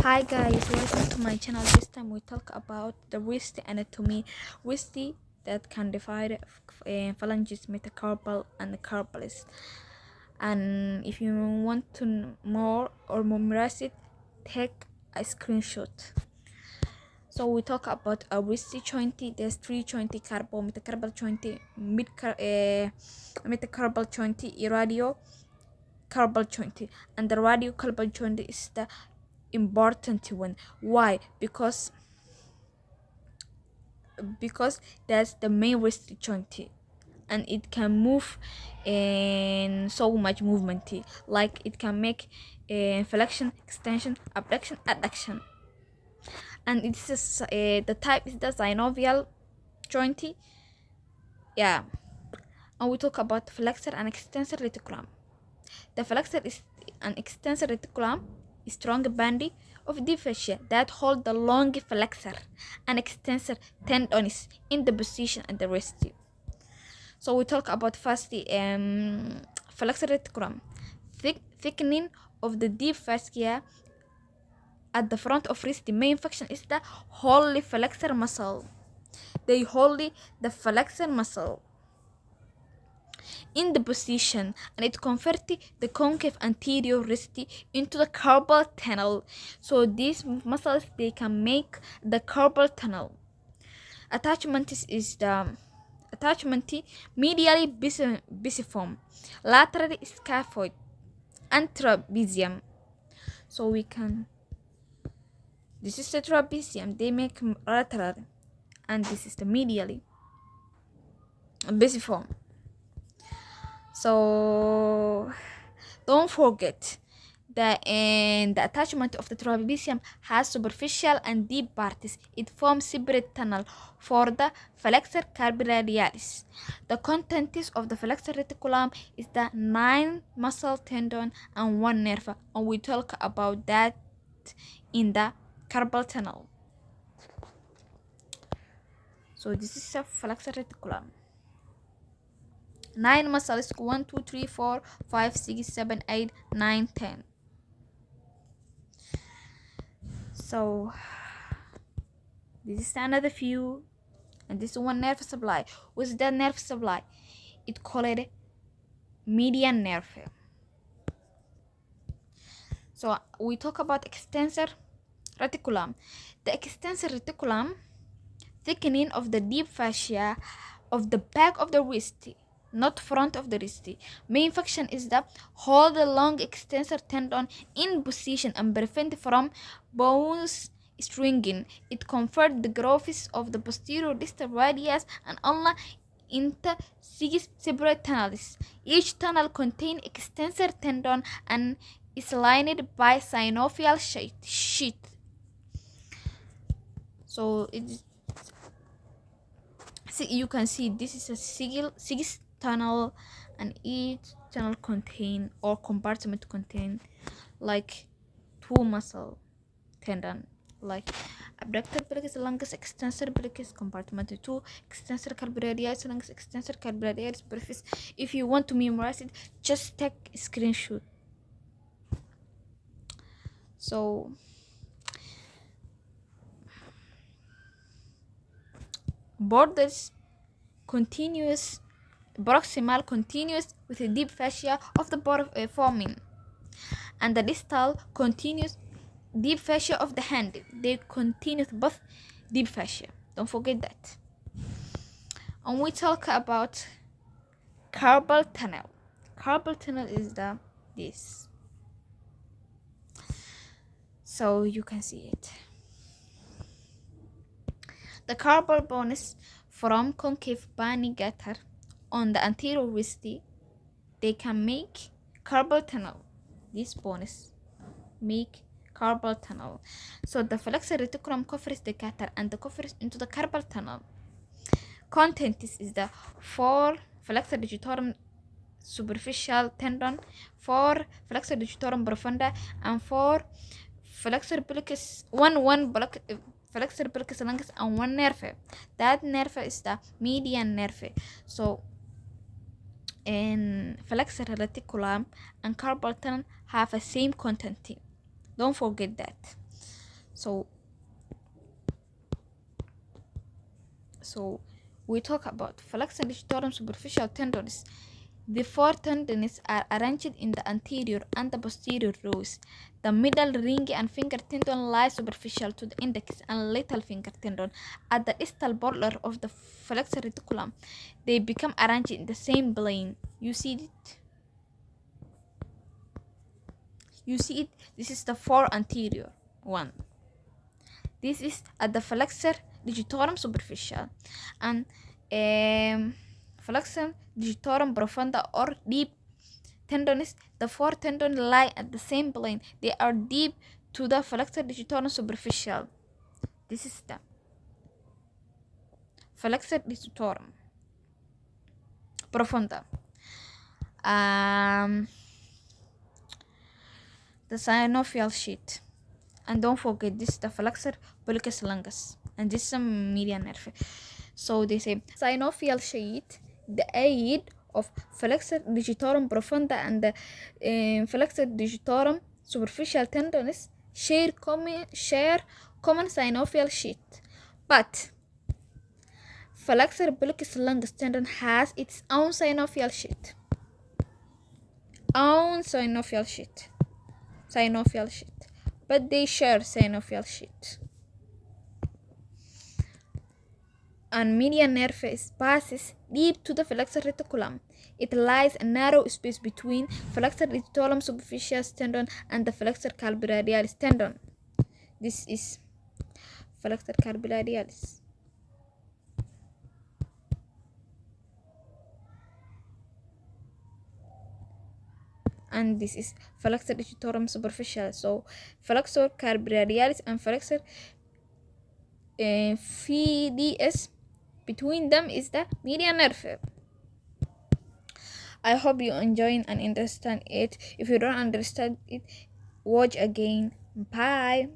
Hi guys, welcome to my channel. This time we talk about the wrist anatomy. Wrist that can divide phalanges, metacarpal and carpalis. And if you want to know more or memorize it, take a screenshot. So we talk about a wrist joint. There's three joint: carpal, metacarpal joint, metacarpal joint, radiocarpal joint, and the radiocarpal joint is the important one. Why? Because that's the main wrist joint, and it can move in so much movement, like it can make flexion, extension, abduction, adduction. And it's just, the type is the synovial joint. Yeah. And we talk about flexor and extensor reticulum. The flexor is an extensor reticulum, strong band of deep fascia that hold the long flexor and extensor tendons in the position at the wrist. So we talk about first the flexor reticulum, thickening of the deep fascia at the front of wrist. The main function is the wholly flexor muscle. They hold the flexor muscle in the position, and it converts the concave anterior wrist into the carpal tunnel. So these muscles, they can make the carpal tunnel. Attachment is the attachment medially bisiform, laterally scaphoid, and trapezium. So we can, this is the trapezium, they make lateral, and this is the medially bisiform. So don't forget that the attachment of the trapezium has superficial and deep parts. It forms separate tunnel for the flexor carpal. The contents of the flexor reticulum is the 9 muscle tendon and 1 nerve, and we talk about that in the carpal tunnel. So this is a flexor reticulum. 9 muscles: 1, 2, 3, 4, 5, 6, 7, 8, 9, 10. So this is another view, and this is one nerve supply. What's that nerve supply? It called median nerve. So we talk about extensor reticulum. The extensor reticulum, thickening of the deep fascia of the back of the wrist, not front of the wrist. Main function is the hold the long extensor tendon in position and prevent from bones stringing. It converts the growths of the posterior distal radius and ulna into 6 separate tunnels. Each tunnel contains extensor tendon and is lined by synovial sheath. So you can see this is a six tunnel, and each tunnel contain or compartment contain like 2 muscle tendon, like abductor pelvis, longus, extensor pelvis, compartment 2, extensor carpal longus, extensor carpal pelvis. If you want to memorize it, just take a screenshot. So borders continuous, proximal continuous with the deep fascia of the foramen, and the distal continuous deep fascia of the hand. They continue both deep fascia. Don't forget that. And we talk about carpal tunnel. Carpal tunnel is this. So you can see it. The carpal bones from concave bony gutter on the anterior wrist, they can make carpal tunnel. These bones make carpal tunnel. So the flexor reticulum covers the gutter and the covers into the carpal tunnel. Contents is the 4 flexor digitorum superficial tendon, 4 flexor digitorum profunda, and 4 flexor pelvis, flexor pelvis longus, and 1 nerve. That nerve is the median nerve. So in flexor reticulum and carpal tunnel have the same content. Don't forget that. So so we talk about flexor digitorum superficial tendons. The four tendons are arranged in the anterior and the posterior rows. The middle ring and finger tendon lies superficial to the index and little finger tendon at the distal border of the flexor reticulum. They become arranged in the same plane. You see it? You see it? This is the four anterior one. This is at the flexor digitorum superficial, and flexor digitorum profunda or deep tendons. The four tendons lie at the same plane. They are deep to the flexor digitorum superficial. This is the flexor digitorum profunda. The synovial sheath. And don't forget, this is the flexor pollicis longus, and this is a median nerve. So they say synovial sheath, the aid of flexor digitorum profunda and the flexor digitorum superficial tendons share common synovial sheath, but flexor pollicis longus tendon has its own synovial sheath. But they share synovial sheath. And median nerve passes deep to the flexor reticulum. It lies a narrow space between flexor digitorum superficial tendon and the flexor carpal tendon. This is flexor carpal. And this is flexor digitorum superficial. So flexor carpal and flexor FDS, between them is the median nerve. I hope you enjoy and understand it. If you don't understand it, watch again. Bye.